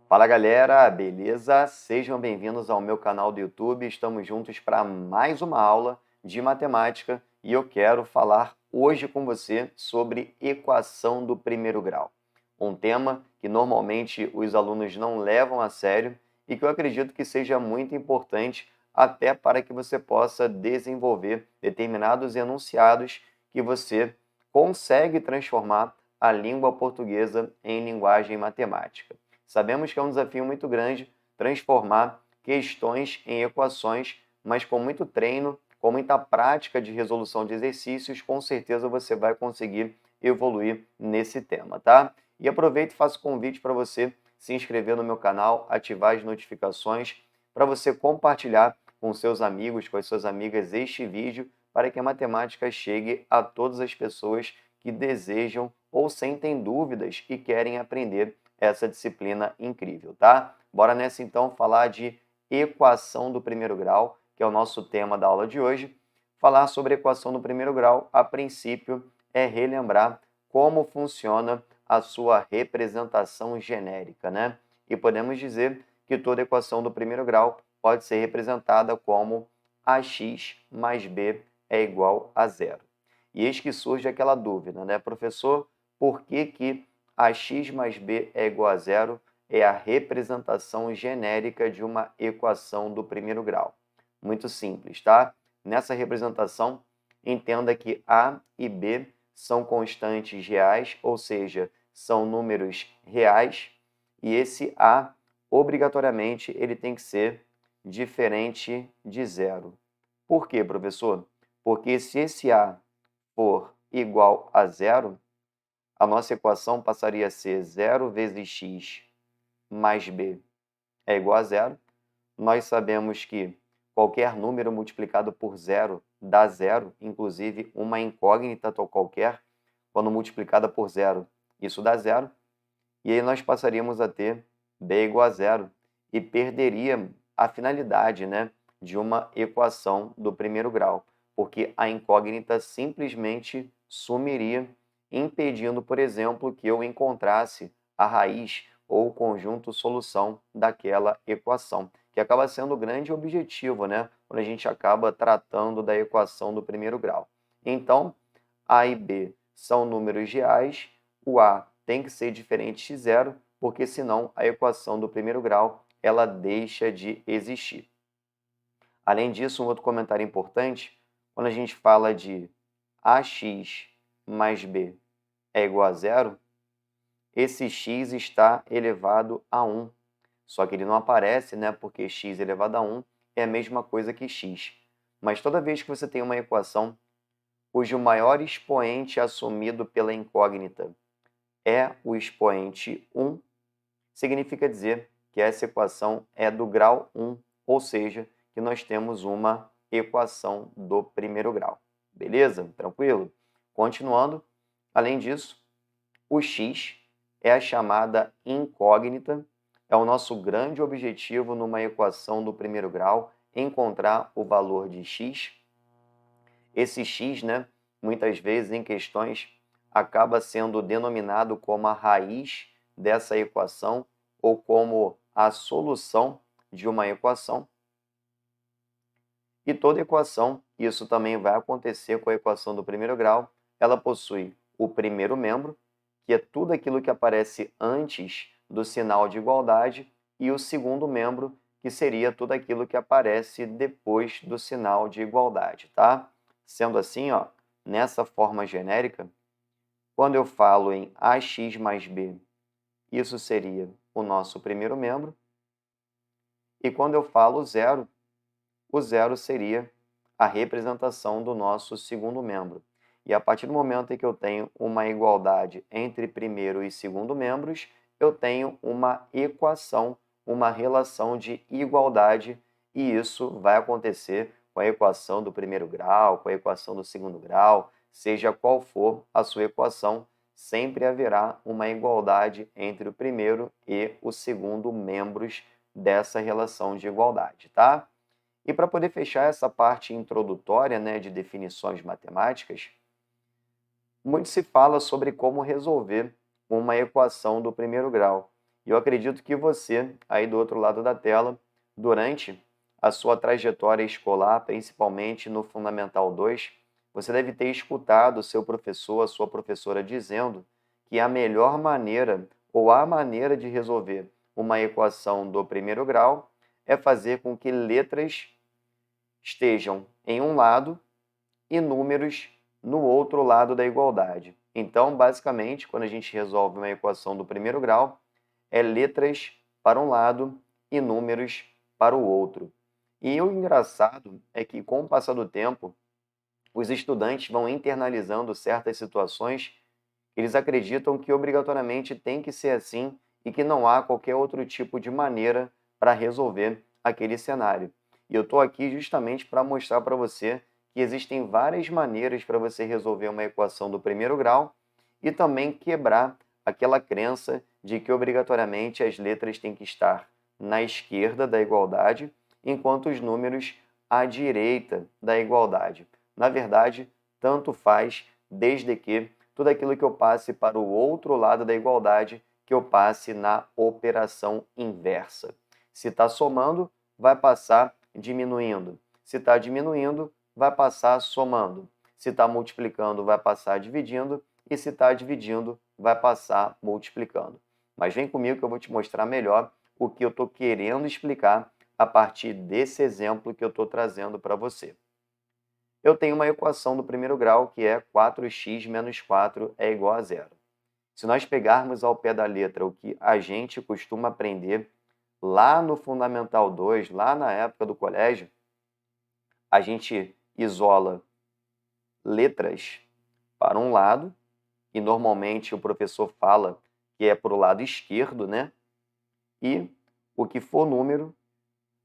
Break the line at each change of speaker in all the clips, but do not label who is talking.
Fala galera, beleza? Sejam bem-vindos ao meu canal do YouTube. Estamos juntos para mais uma aula de matemática e eu quero falar hoje com você sobre equação do primeiro grau. Um tema que normalmente os alunos não levam a sério e que eu acredito que seja muito importante até para que você possa desenvolver determinados enunciados que você consegue transformar a língua portuguesa em linguagem matemática. Sabemos que é um desafio muito grande transformar questões em equações, mas com muito treino, com muita prática de resolução de exercícios, com certeza você vai conseguir evoluir nesse tema, tá? E aproveito e faço convite para você se inscrever no meu canal, ativar as notificações, para você compartilhar com seus amigos, com as suas amigas este vídeo, para que a matemática chegue a todas as pessoas que desejam ou sentem dúvidas e querem aprender essa disciplina incrível, tá? Bora nessa então falar de equação do primeiro grau, que é o nosso tema da aula de hoje. Falar sobre equação do primeiro grau, a princípio, é relembrar como funciona a sua representação genérica, né? E podemos dizer que toda equação do primeiro grau pode ser representada como ax mais b é igual a zero. E eis que surge aquela dúvida, né, professor? Por que ax mais b é igual a zero é a representação genérica de uma equação do primeiro grau? Muito simples, tá? Nessa representação, entenda que a e b são constantes reais, ou seja, são números reais, e esse a, obrigatoriamente, ele tem que ser diferente de zero. Por quê, professor? Porque se esse a for igual a zero, a nossa equação passaria a ser 0 vezes x mais b é igual a zero. Nós sabemos que qualquer número multiplicado por zero dá zero, inclusive uma incógnita tal qualquer, quando multiplicada por zero, isso dá zero. E aí nós passaríamos a ter b igual a zero e perderia a finalidade, né, de uma equação do primeiro grau, porque a incógnita simplesmente sumiria, impedindo, por exemplo, que eu encontrasse a raiz ou o conjunto solução daquela equação, que acaba sendo o grande objetivo, né, quando a gente acaba tratando da equação do primeiro grau. Então, a e b são números reais, o a tem que ser diferente de zero, porque senão a equação do primeiro grau ela deixa de existir. Além disso, um outro comentário importante, quando a gente fala de ax mais b é igual a zero, esse x está elevado a 1. Só que ele não aparece, né, porque x elevado a 1 é a mesma coisa que x. Mas toda vez que você tem uma equação cujo maior expoente assumido pela incógnita é o expoente 1, significa dizer que essa equação é do grau 1, ou seja, que nós temos uma equação do primeiro grau. Beleza? Tranquilo? Continuando, além disso, o x é a chamada incógnita, é o nosso grande objetivo numa equação do primeiro grau, encontrar o valor de x. Esse x, né, muitas vezes em questões, acaba sendo denominado como a raiz dessa equação ou como a solução de uma equação. E toda equação, isso também vai acontecer com a equação do primeiro grau, ela possui o primeiro membro, que é tudo aquilo que aparece antes do sinal de igualdade, e o segundo membro, que seria tudo aquilo que aparece depois do sinal de igualdade, tá? Sendo assim, ó, nessa forma genérica, quando eu falo em ax mais b, isso seria o nosso primeiro membro. E quando eu falo zero, o zero seria a representação do nosso segundo membro. E a partir do momento em que eu tenho uma igualdade entre primeiro e segundo membros, eu tenho uma equação, uma relação de igualdade, e isso vai acontecer com a equação do primeiro grau, com a equação do segundo grau, seja qual for a sua equação, sempre haverá uma igualdade entre o primeiro e o segundo membros dessa relação de igualdade, tá? E para poder fechar essa parte introdutória, né, de definições matemáticas, muito se fala sobre como resolver uma equação do primeiro grau. E eu acredito que você, aí do outro lado da tela, durante a sua trajetória escolar, principalmente no Fundamental 2, você deve ter escutado o seu professor, a sua professora dizendo que a melhor maneira ou a maneira de resolver uma equação do primeiro grau é fazer com que letras estejam em um lado e números no outro lado da igualdade. Então, basicamente, quando a gente resolve uma equação do primeiro grau, é letras para um lado e números para o outro. E o engraçado é que, com o passar do tempo, os estudantes vão internalizando certas situações, eles acreditam que obrigatoriamente tem que ser assim e que não há qualquer outro tipo de maneira para resolver aquele cenário. E eu estou aqui justamente para mostrar para você que existem várias maneiras para você resolver uma equação do primeiro grau e também quebrar aquela crença de que obrigatoriamente as letras têm que estar na esquerda da igualdade, enquanto os números à direita da igualdade. Na verdade, tanto faz, desde que tudo aquilo que eu passe para o outro lado da igualdade, que eu passe na operação inversa. Se está somando, vai passar diminuindo. Se está diminuindo, vai passar somando. Se está multiplicando, vai passar dividindo. E se está dividindo, vai passar multiplicando. Mas vem comigo que eu vou te mostrar melhor o que eu estou querendo explicar a partir desse exemplo que eu estou trazendo para você. Eu tenho uma equação do primeiro grau que é 4x menos 4 é igual a zero. Se nós pegarmos ao pé da letra o que a gente costuma aprender lá no Fundamental 2, lá na época do colégio, a gente isola letras para um lado, e normalmente o professor fala que é para o lado esquerdo, né? E o que for número,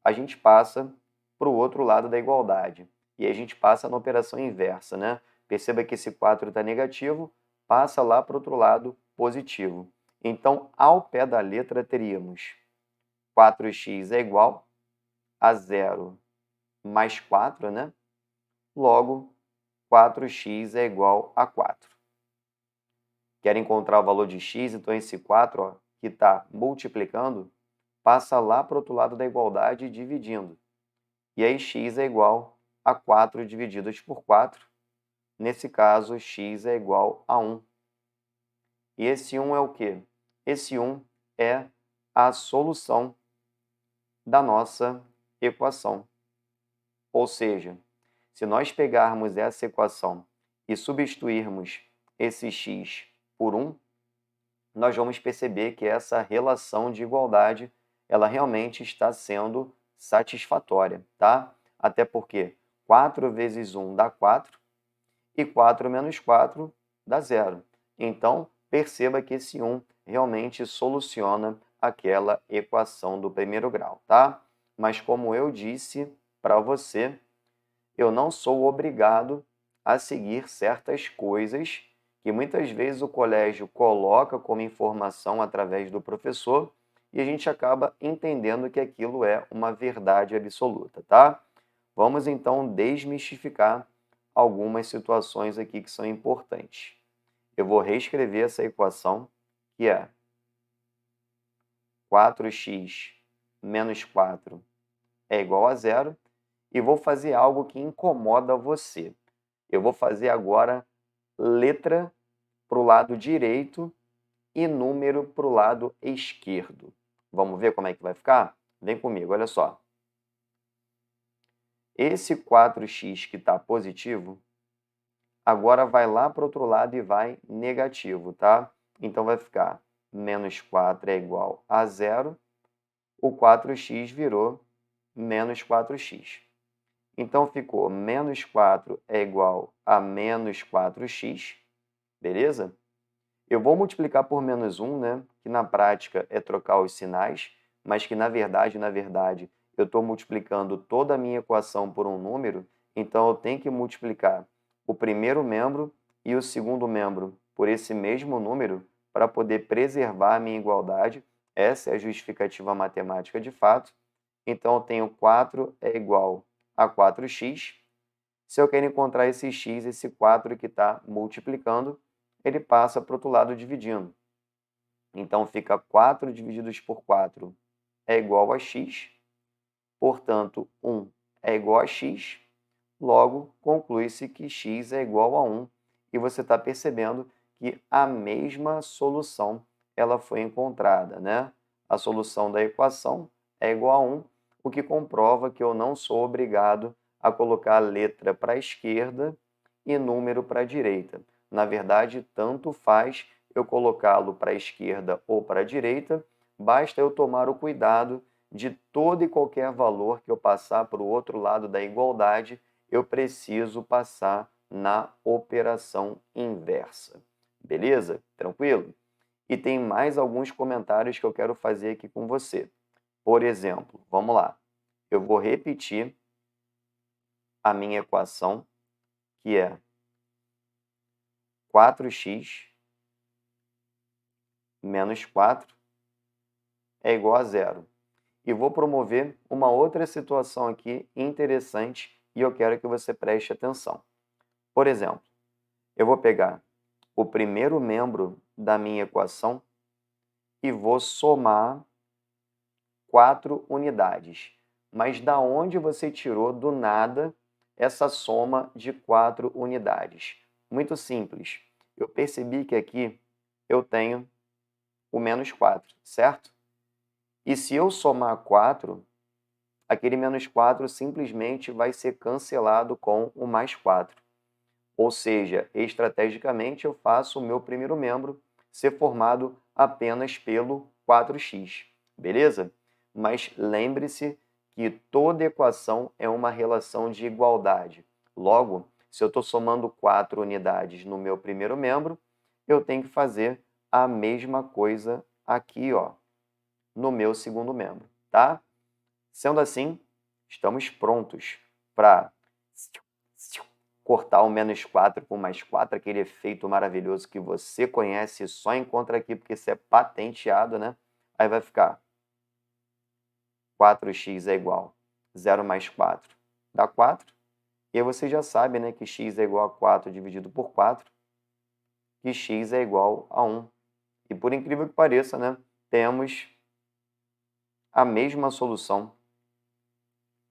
a gente passa para o outro lado da igualdade. E a gente passa na operação inversa, né? Perceba que esse 4 está negativo, passa lá para o outro lado positivo. Então, ao pé da letra, teríamos 4x é igual a 0 mais 4, né? Logo, 4x é igual a 4. Quer encontrar o valor de x? Então, esse 4, ó, que está multiplicando, passa lá para o outro lado da igualdade dividindo. E aí, x é igual a 4 divididos por 4. Nesse caso, x é igual a 1. E esse 1 é o quê? Esse 1 é a solução da nossa equação. Ou seja, se nós pegarmos essa equação e substituirmos esse x por 1, nós vamos perceber que essa relação de igualdade ela realmente está sendo satisfatória, tá? Até porque 4 vezes 1 dá 4 e 4 menos 4 dá 0. Então, perceba que esse 1 realmente soluciona aquela equação do primeiro grau, tá? Mas como eu disse para você, eu não sou obrigado a seguir certas coisas que muitas vezes o colégio coloca como informação através do professor e a gente acaba entendendo que aquilo é uma verdade absoluta, tá? Vamos então desmistificar algumas situações aqui que são importantes. Eu vou reescrever essa equação, que é 4x menos 4 é igual a zero, e vou fazer algo que incomoda você. Eu vou fazer agora letra para o lado direito e número para o lado esquerdo. Vamos ver como é que vai ficar? Vem comigo, olha só. Esse 4x que está positivo, agora vai lá para o outro lado e vai negativo, tá? Então vai ficar menos 4 é igual a zero, o 4x virou menos 4x. Então ficou menos 4 é igual a menos 4x, beleza? Eu vou multiplicar por menos 1, né? Que na prática é trocar os sinais, mas que na verdade, eu estou multiplicando toda a minha equação por um número, então eu tenho que multiplicar o primeiro membro e o segundo membro por esse mesmo número para poder preservar a minha igualdade. Essa é a justificativa matemática de fato. Então eu tenho 4 é igual a 4x. Se eu quero encontrar esse x, esse 4 que está multiplicando, ele passa para o outro lado dividindo. Então, fica 4 divididos por 4 é igual a x. Portanto, 1 é igual a x. Logo, conclui-se que x é igual a 1. E você está percebendo que a mesma solução ela foi encontrada, né? A solução da equação é igual a 1, o que comprova que eu não sou obrigado a colocar a letra para a esquerda e número para a direita. Na verdade, tanto faz eu colocá-lo para a esquerda ou para a direita, basta eu tomar o cuidado de todo e qualquer valor que eu passar para o outro lado da igualdade, eu preciso passar na operação inversa. Beleza? Tranquilo? E tem mais alguns comentários que eu quero fazer aqui com você. Por exemplo, vamos lá. Eu vou repetir a minha equação, que é 4x menos 4 é igual a zero. E vou promover uma outra situação aqui interessante e eu quero que você preste atenção. Por exemplo, eu vou pegar o primeiro membro da minha equação e vou somar 4 unidades. Mas da onde você tirou do nada essa soma de 4 unidades? Muito simples. Eu percebi que aqui eu tenho o menos 4, certo? E se eu somar 4, aquele menos 4 simplesmente vai ser cancelado com o mais 4. Ou seja, estrategicamente eu faço o meu primeiro membro ser formado apenas pelo 4x, beleza? Mas lembre-se que toda equação é uma relação de igualdade. Logo, se eu estou somando 4 unidades no meu primeiro membro, eu tenho que fazer a mesma coisa aqui, ó, no meu segundo membro, tá? Sendo assim, estamos prontos para cortar o menos 4 com mais 4, aquele efeito maravilhoso que você conhece e só encontra aqui porque isso é patenteado, né? Aí vai ficar 4x é igual a 0 mais 4 dá 4. E aí você já sabe, né, que x é igual a 4 dividido por 4, que x é igual a 1. E por incrível que pareça, né, temos a mesma solução,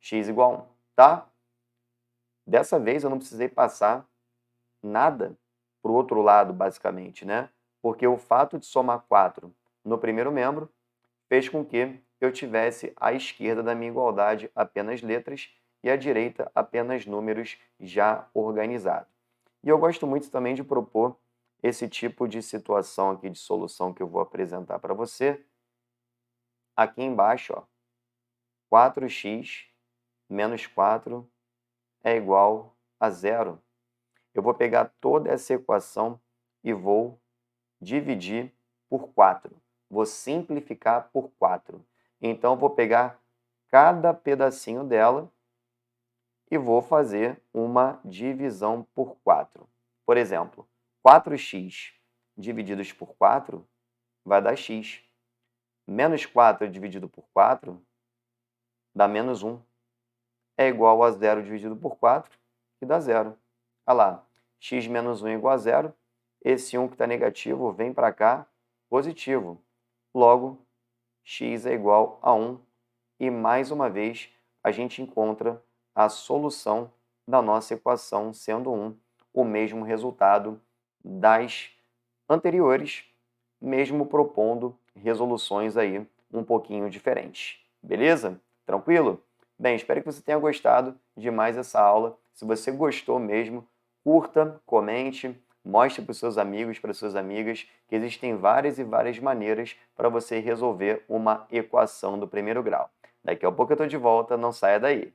x igual a 1, tá? Dessa vez eu não precisei passar nada para o outro lado, basicamente, né? Porque o fato de somar 4 no primeiro membro fez com que eu tivesse à esquerda da minha igualdade apenas letras e à direita apenas números já organizados. E eu gosto muito também de propor esse tipo de situação aqui de solução que eu vou apresentar para você. Aqui embaixo, ó, 4x menos 4 é igual a zero. Eu vou pegar toda essa equação e vou dividir por 4. Vou simplificar por 4. Então, vou pegar cada pedacinho dela e vou fazer uma divisão por 4. Por exemplo, 4x divididos por 4 vai dar x. Menos 4 dividido por 4 dá menos 1. É igual a 0 dividido por 4, que dá 0. Olha lá, x menos 1 é igual a 0. Esse 1 que está negativo vem para cá, positivo. Logo, x é igual a 1. E, mais uma vez, a gente encontra a solução da nossa equação, sendo 1 o mesmo resultado das anteriores, mesmo propondo resoluções aí um pouquinho diferentes. Beleza? Tranquilo? Bem, espero que você tenha gostado de mais essa aula. Se você gostou mesmo, curta, comente, mostre para os seus amigos, para as suas amigas, que existem várias e várias maneiras para você resolver uma equação do primeiro grau. Daqui a pouco eu estou de volta, não saia daí.